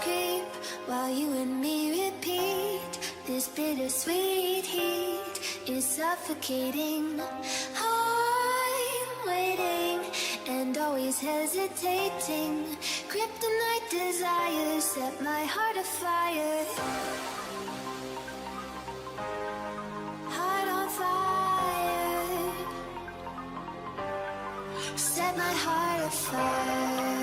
creep while you and me repeat. This bittersweet heat is suffocating. I'm waiting and always hesitating. Kryptonite desires set my heart afire. Heart on fire. Set my heart afire.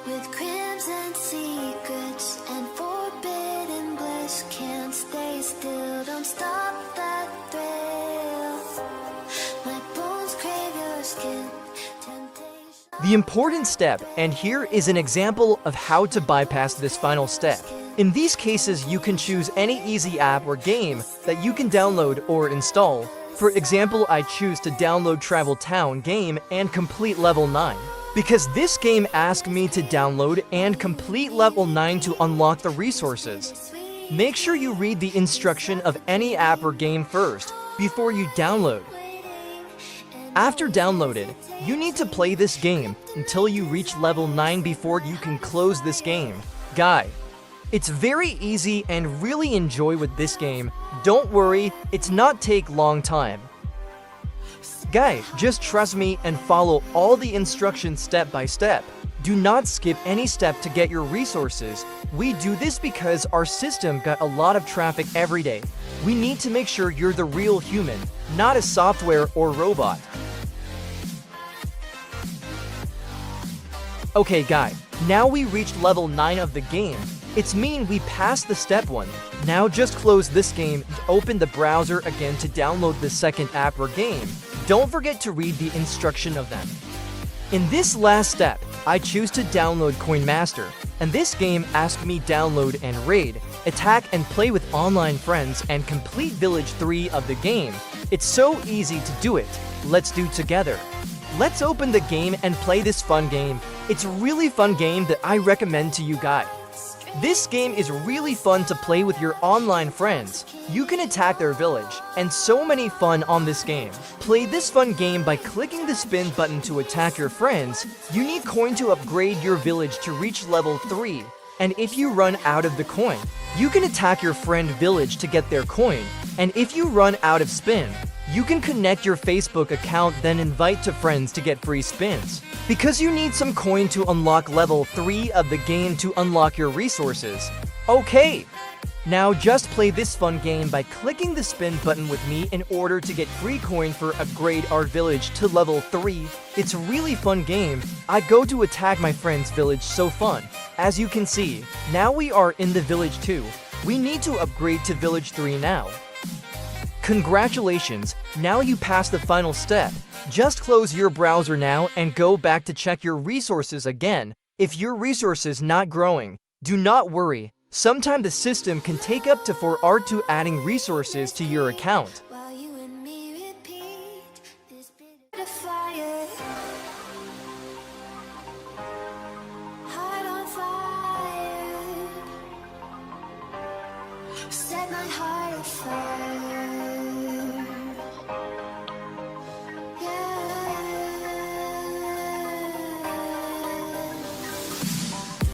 With crimson secrets and forbidden bliss, can't stay still, don't stop that thrill. My bones crave your skin, temptation. The important step, and here is an example of how to bypass this final step. In these cases, you can choose any easy app or game that you can download or install. For example, I choose to download Travel Town game and complete level 9. Because this game asked me to download and complete level 9 to unlock the resources. Make sure you read the instruction of any app or game first, before you download. After downloaded, you need to play this game until you reach level 9 before you can close this game. Guy, it's very easy and really enjoy with this game. Don't worry, it's not take long time. Guy, just trust me and follow all the instructions step by step. Do not skip any step to get your resources. We do this because our system got a lot of traffic every day. We need to make sure you're the real human, not a software or robot. Okay, Guy, now we reached level 9 of the game. It's mean we passed the step 1. Now just close this game and open the browser again to download the second app or game. Don't forget to read the instruction of them. In this last step, I choose to download Coin Master, and this game asked me download and raid, attack and play with online friends and complete Village 3 of the game. It's so easy to do it. Let's do together. Let's open the game and play this fun game. It's a really fun game that I recommend to you guys. This game is really fun to play with your online friends. You can attack their village, and so many fun on this game. Play this fun game by clicking the spin button to attack your friends. You need coin to upgrade your village to reach level 3. And if you run out of the coin, you can attack your friend village to get their coin. And if you run out of spin, you can connect your Facebook account then invite to friends to get free spins. Because you need some coin to unlock level 3 of the game to unlock your resources. Okay, now just play this fun game by clicking the spin button with me in order to get free coin for upgrade our village to level 3. It's a really fun game. I go to attack my friend's village, so fun. As you can see, now we are in the village 2. We need to upgrade to village 3 now. Congratulations, now you passed the final step. Just close your browser now and go back to check your resources again. If your resources not growing, do not worry. Sometimes the system can take up to 4 hours to adding resources to your account.